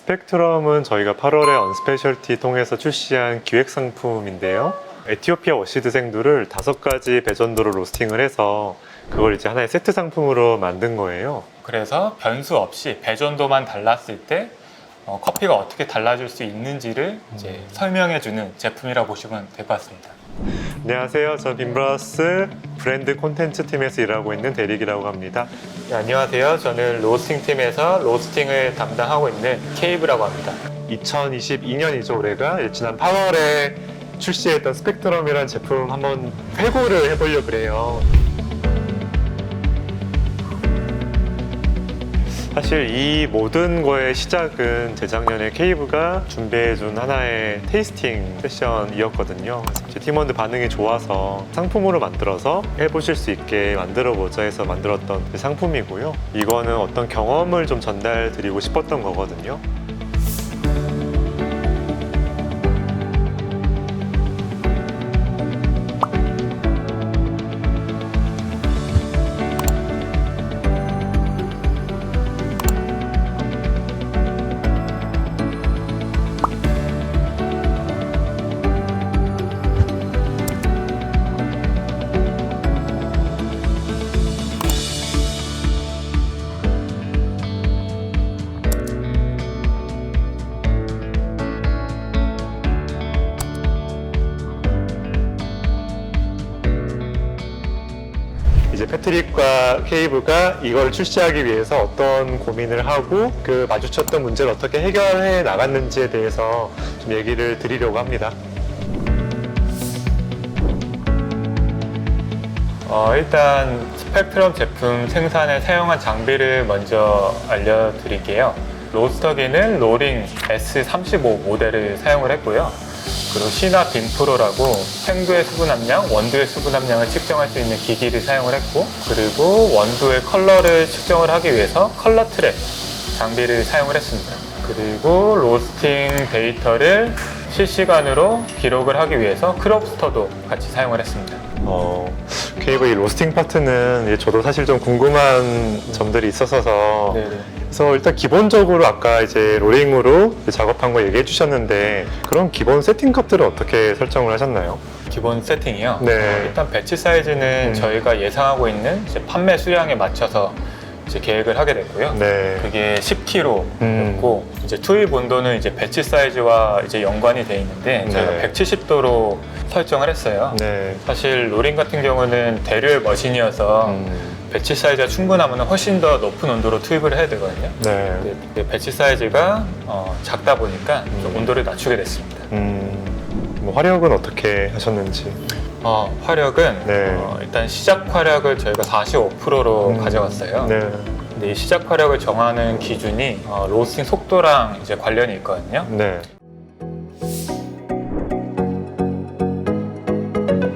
스펙트럼은 저희가 8월에 언스페셜티 통해서 출시한 기획 상품인데요. 에티오피아 워시드 생두를 5가지 배전도로 로스팅을 해서 그걸 이제 하나의 세트 상품으로 만든 거예요. 그래서 변수 없이 배전도만 달랐을 때 커피가 어떻게 달라질 수 있는지를 이제 설명해주는 제품이라고 보시면 될 것 같습니다. 안녕하세요. 저 빈브라우스 브랜드 콘텐츠 팀에서 일하고 있는 대릭이라고 합니다. 네, 안녕하세요. 저는 로스팅 팀에서 로스팅을 담당하고 있는 케이브라고 합니다. 2022년이죠, 올해가. 지난 8월에 출시했던 스펙트럼이라는 제품 한번 회고를 해보려고 그래요. 사실 이 모든 거의 시작은 재작년에 케이브가 준비해준 하나의 테이스팅 세션이었거든요. 그래서 제 팀원들 반응이 좋아서 상품으로 만들어서 해보실 수 있게 만들어보자 해서 만들었던 상품이고요. 이거는 어떤 경험을 좀 전달드리고 싶었던 거거든요. 이제 패트릭과 케이브가 이걸 출시하기 위해서 어떤 고민을 하고 그 마주쳤던 문제를 어떻게 해결해 나갔는지에 대해서 좀 얘기를 드리려고 합니다. 일단 스펙트럼 제품 생산에 사용한 장비를 먼저 알려드릴게요. 로스터기는 로링 S35 모델을 사용을 했고요. 그리고 시나 빈프로라고 생두의 수분 함량, 원두의 수분 함량을 측정할 수 있는 기기를 사용을 했고, 그리고 원두의 컬러를 측정을 하기 위해서 컬러 트랩 장비를 사용을 했습니다. 그리고 로스팅 데이터를 실시간으로 기록을 하기 위해서 크롭스터도 같이 사용을 했습니다. 케이브 이 로스팅 파트는 저도 사실 좀 궁금한 점들이 있었어서 네네. 그래서 일단 기본적으로 아까 이제 로링으로 작업한 거 얘기해 주셨는데 그런 기본 세팅 값들을 어떻게 설정을 하셨나요? 기본 세팅이요. 네. 일단 배치 사이즈는 저희가 예상하고 있는 이제 판매 수량에 맞춰서 이제 계획을 하게 됐고요. 네. 그게 10kg였고 이제 투입 온도는 이제 배치 사이즈와 이제 연관이 돼 있는데 저희가 네. 170도로 설정을 했어요. 네. 사실 로링 같은 경우는 대류의 머신이어서 배치 사이즈가 충분하면 훨씬 더 높은 온도로 투입을 해야 되거든요. 네. 근데 배치 사이즈가 작다 보니까 좀 온도를 낮추게 됐습니다. 뭐 화력은 어떻게 하셨는지? 화력은 네. 일단 시작 화력을 저희가 45%로 가져갔어요. 네. 근데 이 시작 화력을 정하는 기준이 로스팅 속도랑 이제 관련이 있거든요. 네.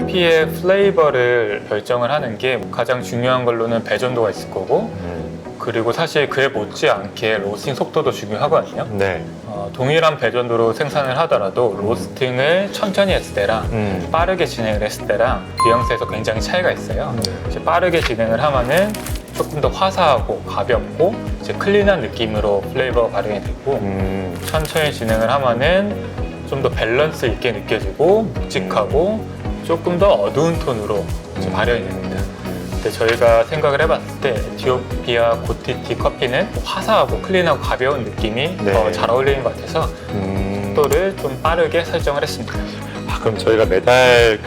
커피의 플레이버를 결정을 하는 게 가장 중요한 걸로는 배전도가 있을 거고, 그리고 사실 그에 못지않게 로스팅 속도도 중요하거든요. 네. 동일한 배전도로 생산을 하더라도 로스팅을 천천히 했을 때랑 빠르게 진행을 했을 때랑 뉘앙스에서 굉장히 차이가 있어요. 이제 빠르게 진행을 하면은 조금 더 화사하고 가볍고 이제 클린한 느낌으로 플레이버가 발현이 되고, 천천히 진행을 하면은 좀 더 밸런스 있게 느껴지고 묵직하고 조금 더 어두운 톤으로 이제 발현이 됩니다. 근데 저희가 생각을 해봤을 때 에티오피아 고티티 커피는 화사하고 클린하고 가벼운 느낌이 네. 더 잘 어울리는 것 같아서 속도를 좀 빠르게 설정을 했습니다. 그럼 저희가 매달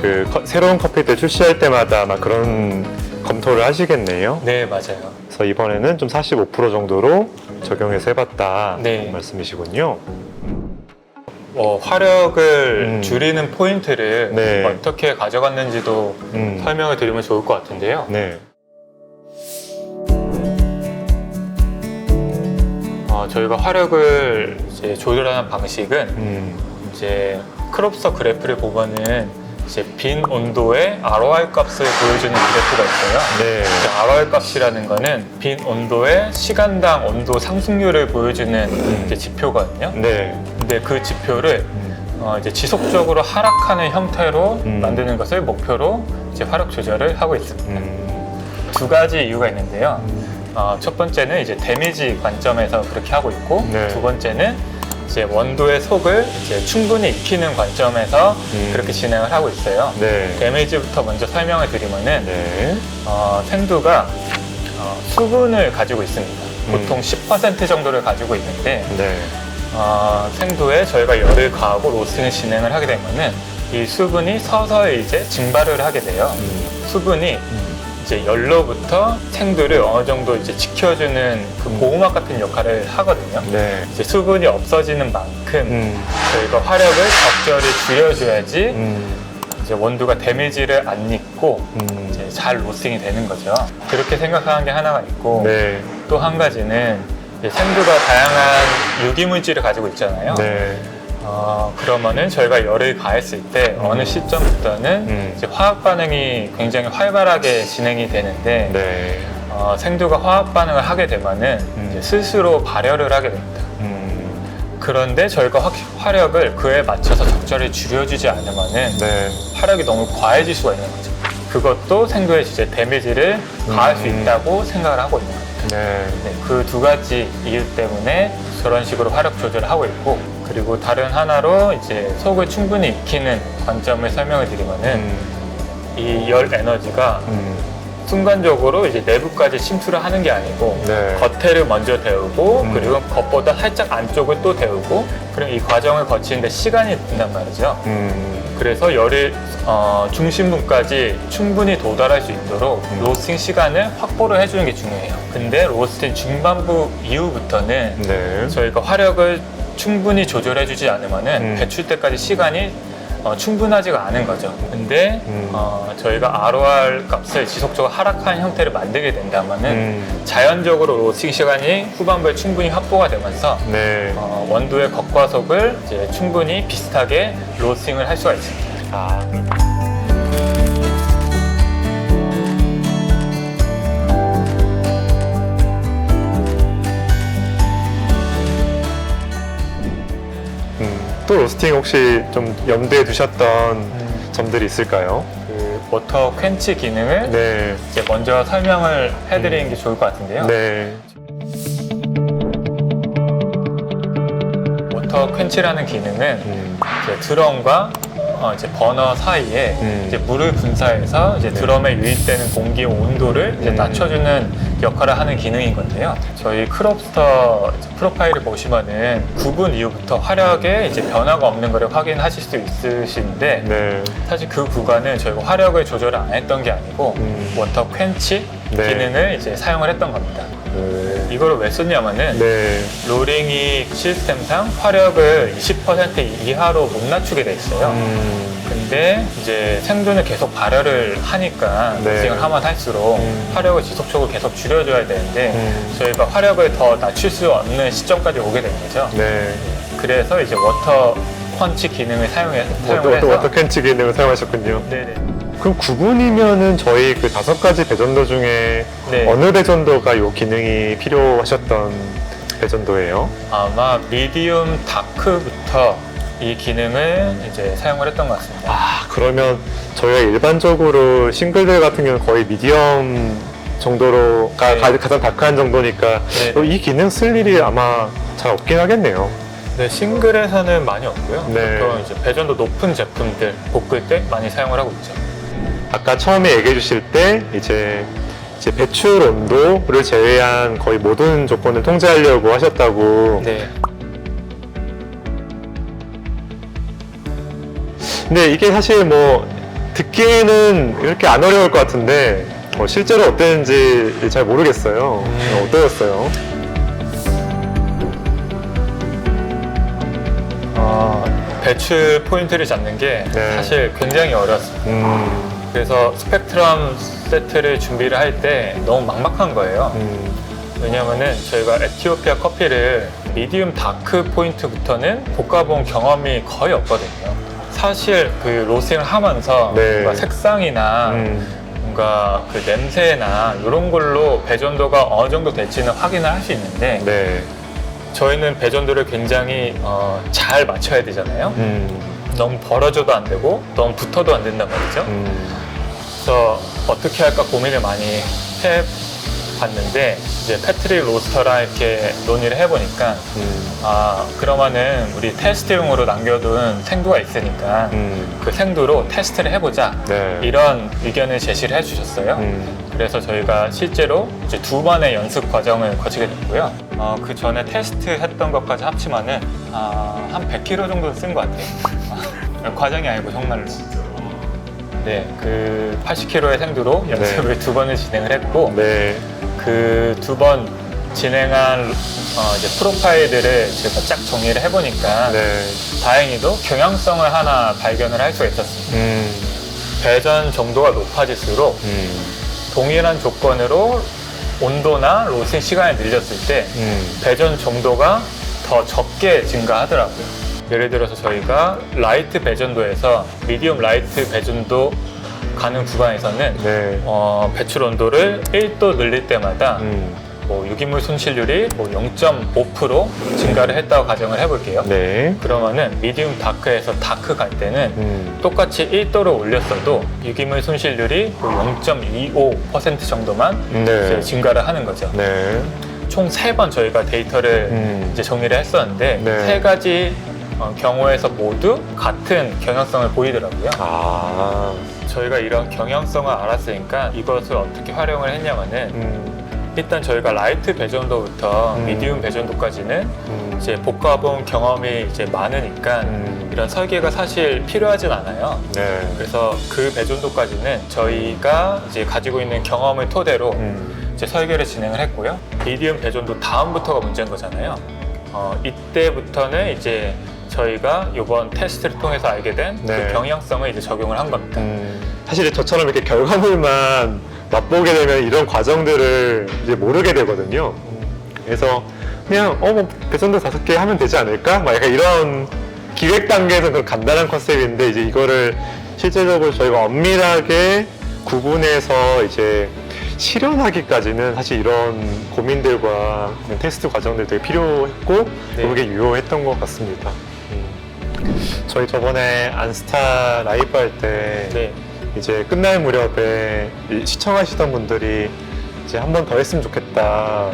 새로운 커피들 출시할 때마다 막 그런 검토를 하시겠네요. 네, 맞아요. 그래서 이번에는 좀 45% 정도로 적용해서 해봤다 네. 말씀이시군요. 화력을 줄이는 포인트를 네. 어떻게 가져갔는지도 설명을 드리면 좋을 것 같은데요. 네. 저희가 화력을 이제 조절하는 방식은 이제 크롭스터 그래프를 보면은 이제 빈 온도의 ROI 값을 보여주는 그래프가 있어요. 네. ROI 값이라는 거는 빈 온도의 시간당 온도 상승률을 보여주는 이제 지표거든요. 네. 근데 그 지표를 이제 지속적으로 하락하는 형태로 만드는 것을 목표로 이제 화력 조절을 하고 있습니다. 두 가지 이유가 있는데요. 첫 번째는 이제 데미지 관점에서 그렇게 하고 있고, 네. 두 번째는 이제 원도의 속을 이제 충분히 익히는 관점에서 그렇게 진행을 하고 있어요. 네. 데미지부터 먼저 설명을 드리면은 네. 생두가 수분을 가지고 있습니다. 보통 10% 정도를 가지고 있는데 네. 생두에 저희가 열을 가하고 로스팅을 진행을 하게 되면은 이 수분이 서서히 이제 증발을 하게 돼요. 수분이 이제 열로부터 생두를 어느 정도 이제 지켜주는 그 보호막 같은 역할을 하거든요. 네. 이제 수분이 없어지는 만큼 저희가 화력을 적절히 줄여줘야지 이제 원두가 데미지를 안 입고 이제 잘 로스팅이 되는 거죠. 그렇게 생각하는 게 하나가 있고, 네. 또 한 가지는 이제 생두가 다양한 유기물질을 가지고 있잖아요. 네. 그러면은 저희가 열을 가했을 때 어느 시점부터는 이제 화학 반응이 굉장히 활발하게 진행이 되는데, 네. 생두가 화학 반응을 하게 되면은 이제 스스로 발열을 하게 됩니다. 그런데 저희가 화력을 그에 맞춰서 적절히 줄여주지 않으면은 네. 화력이 너무 과해질 수가 있는 거죠. 그것도 생두에 이제 데미지를 가할 수 있다고 생각을 하고 있는 겁니다. 네. 그 두 가지 이유 때문에 저런 식으로 화력 조절을 하고 있고, 그리고 다른 하나로 이제 속을 충분히 익히는 관점을 설명을 드리면은 이 열 에너지가 순간적으로 이제 내부까지 침투를 하는 게 아니고 네. 겉에를 먼저 데우고 그리고 겉보다 살짝 안쪽을 또 데우고, 그럼 이 과정을 거치는데 시간이 든단 말이죠. 그래서 열이 중심부까지 충분히 도달할 수 있도록 로스팅 시간을 확보를 해주는 게 중요해요. 근데 로스팅 중반부 이후부터는 네. 저희가 화력을 충분히 조절해주지 않으면은 배출 때까지 시간이 충분하지가 않은 거죠. 근데 저희가 ROR 값을 지속적으로 하락한 형태를 만들게 된다면은 자연적으로 로스팅 시간이 후반부에 충분히 확보가 되면서 네. 원두의 겉과 속을 이제 충분히 비슷하게 로스팅을 할 수가 있습니다. 또 로스팅 혹시 좀 염두에 두셨던 점들이 있을까요? 그 워터 퀸치 기능을 네. 이제 먼저 설명을 해드리는 게 좋을 것 같은데요. 네. 워터 퀸치라는 기능은 이제 드럼과 이제 버너 사이에 이제 물을 분사해서 이제 드럼에 유입되는 공기의 온도를 이제 낮춰주는 역할을 하는 기능인 건데요. 저희 크롭스터 프로파일을 보시면은 9분 이후부터 화력에 이제 변화가 없는 것을 확인하실 수 있으신데, 네. 사실 그 구간은 저희가 화력을 조절을 안 했던 게 아니고 워터 퀸치 네. 기능을 이제 사용을 했던 겁니다. 이걸 왜 썼냐면은 네. 로링이 시스템상 화력을 20% 이하로 못 낮추게 돼 있어요. 근데 이제 생두는 계속 발열을 하니까 네. 로스팅을 하면 할수록 화력을 지속적으로 계속 줄여줘야 되는데 저희가 화력을 더 낮출 수 없는 시점까지 오게 된 거죠. 네. 그래서 이제 워터 펀치 기능을 사용을 또 해서 워터 캔치 기능을 사용하셨군요. 네네. 그럼 9분이면은 저희 그 5가지 배전도 중에 네. 어느 배전도가 이 기능이 필요하셨던 배전도예요? 아마 미디움 다크부터 이 기능을 이제 사용을 했던 것 같습니다. 그러면 저희가 일반적으로 싱글들 같은 경우는 거의 미디엄 정도로가 네. 가장 다크한 정도니까 네. 또 이 기능 쓸 일이 아마 잘 없긴 하겠네요. 네, 싱글에서는 많이 없고요. 네. 보통 이제 배전도 높은 제품들 볶을 때 많이 사용을 하고 있죠. 아까 처음에 얘기해 주실 때 이제 배출 온도를 제외한 거의 모든 조건을 통제하려고 하셨다고. 네. 근데 이게 사실 뭐 듣기에는 이렇게 안 어려울 것 같은데 실제로 어땠는지 잘 모르겠어요. 어떠셨어요? 배출 포인트를 잡는 게 네. 사실 굉장히 어려웠습니다. 그래서 스펙트럼 세트를 준비를 할 때 너무 막막한 거예요. 왜냐면은 저희가 에티오피아 커피를 미디움 다크 포인트부터는 볶아본 경험이 거의 없거든요. 사실 그 로스팅을 하면서 네. 뭔가 색상이나 뭔가 그 냄새나 이런 걸로 배전도가 어느 정도 될지는 확인을 할 수 있는데 네. 저희는 배전도를 굉장히 잘 맞춰야 되잖아요. 너무 벌어져도 안 되고 너무 붙어도 안 된단 말이죠. 그래서 어떻게 할까 고민을 많이 봤는데 이제 패트릭 로스터랑 이렇게 논의를 해보니까 그러면은 우리 테스트용으로 남겨둔 생두가 있으니까 그 생두로 테스트를 해보자. 네. 이런 의견을 제시를 해주셨어요. 그래서 저희가 실제로 이제 2번의 연습 과정을 거치게 됐고요. 그 전에 테스트 했던 것까지 합치면은 한 100kg 정도 쓴 것 같아요. 과정이 아니고 정말로. 네, 그 80kg의 생두로 연습을 2번을 진행을 했고, 네. 그 2번 진행한 이제 프로파일들을 제가 쫙 정리를 해보니까 네. 다행히도 경향성을 하나 발견을 할 수가 있었습니다. 배전 정도가 높아질수록 동일한 조건으로 온도나 로스팅 시간을 늘렸을 때 배전 정도가 더 적게 증가하더라고요. 예를 들어서 저희가 라이트 배전도에서 미디움 라이트 배전도 가는 구간에서는 네. 배출 온도를 1도 늘릴 때마다 뭐 유기물 손실률이 뭐 0.5% 증가를 했다고 가정을 해볼게요. 네. 그러면은 미디움 다크에서 다크 갈 때는 똑같이 1도를 올렸어도 유기물 손실률이 뭐 0.25% 정도만 네. 이제 증가를 하는 거죠. 네. 총 3번 저희가 데이터를 이제 정리를 했었는데 네. 3가지 경우에서 모두 같은 경향성을 보이더라고요. 저희가 이런 경향성을 알았으니까 이것을 어떻게 활용을 했냐면은 일단 저희가 라이트 배전도부터 미디움 배전도까지는 이제 볶아본 경험이 이제 많으니까 이런 설계가 사실 필요하진 않아요. 네. 그래서 그 배전도까지는 저희가 이제 가지고 있는 경험을 토대로 이제 설계를 진행을 했고요. 미디움 배전도 다음부터가 문제인 거잖아요. 이때부터는 이제 저희가 이번 테스트를 통해서 알게 된 네. 그 경향성을 이제 적용을 한 겁니다. 사실 저처럼 이렇게 결과물만 맛보게 되면 이런 과정들을 이제 모르게 되거든요. 그래서 그냥 뭐 배전도 5개 하면 되지 않을까? 막 약간 이런 기획 단계에서 그런 간단한 컨셉인데 이제 이거를 실제적으로 저희가 엄밀하게 구분해서 이제 실현하기까지는 사실 이런 고민들과 테스트 과정들 되게 필요했고 네. 그게 유효했던 것 같습니다. 저희 저번에 안스타 라이브 할 때 네. 이제 끝날 무렵에 시청하시던 분들이 이제 한 번 더 했으면 좋겠다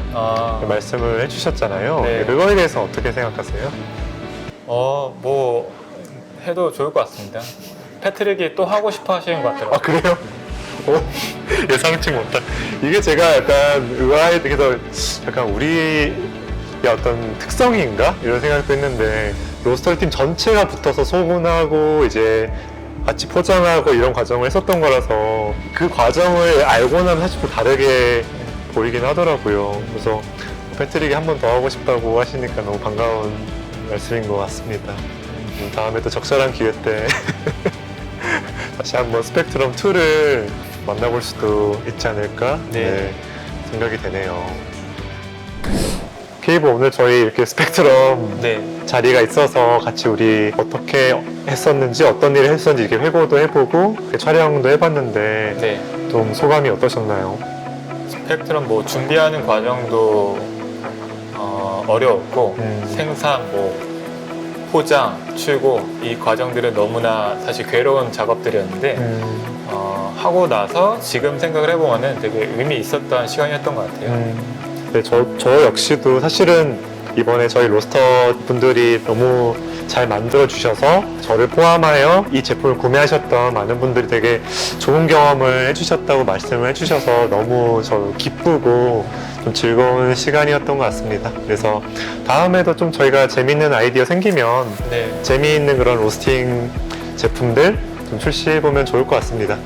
말씀을 해주셨잖아요. 네. 그거에 대해서 어떻게 생각하세요? 뭐 해도 좋을 것 같습니다. 패트릭이 또 하고 싶어 하시는 것 같더라고요. 그래요? 예상치 못한. 이게 제가 약간 의아해, 그래서 약간 우리의 어떤 특성인가? 이런 생각도 했는데, 로스터 팀 전체가 붙어서 소분하고, 이제 같이 포장하고 이런 과정을 했었던 거라서, 그 과정을 알고 나면 사실 또 다르게 보이긴 하더라고요. 그래서 패트릭이 한 번 더 하고 싶다고 하시니까 너무 반가운 말씀인 것 같습니다. 다음에 또 적절한 기회 때 다시 한번 스펙트럼 2를 만나볼 수도 있지 않을까 생각이 되네요. 케이브 오늘 저희 이렇게 스펙트럼 자리가 있어서 같이 우리 어떻게 했었는지 어떤 일을 했었는지 이렇게 회고도 해보고 촬영도 해봤는데 좀 소감이 어떠셨나요? 스펙트럼 뭐 준비하는 과정도 어려웠고 생산, 포장, 출고 이 과정들은 너무나 사실 괴로운 작업들이었는데 하고 나서 지금 생각을 해보면은 되게 의미 있었던 시간이었던 것 같아요. 네, 저 역시도 사실은 이번에 저희 로스터 분들이 너무 잘 만들어 주셔서 저를 포함하여 이 제품을 구매하셨던 많은 분들이 되게 좋은 경험을 해주셨다고 말씀을 해주셔서 너무 저 기쁘고 좀 즐거운 시간이었던 것 같습니다. 그래서 다음에도 좀 저희가 재밌는 아이디어 생기면 재미있는 그런 로스팅 제품들 좀 출시해보면 좋을 것 같습니다.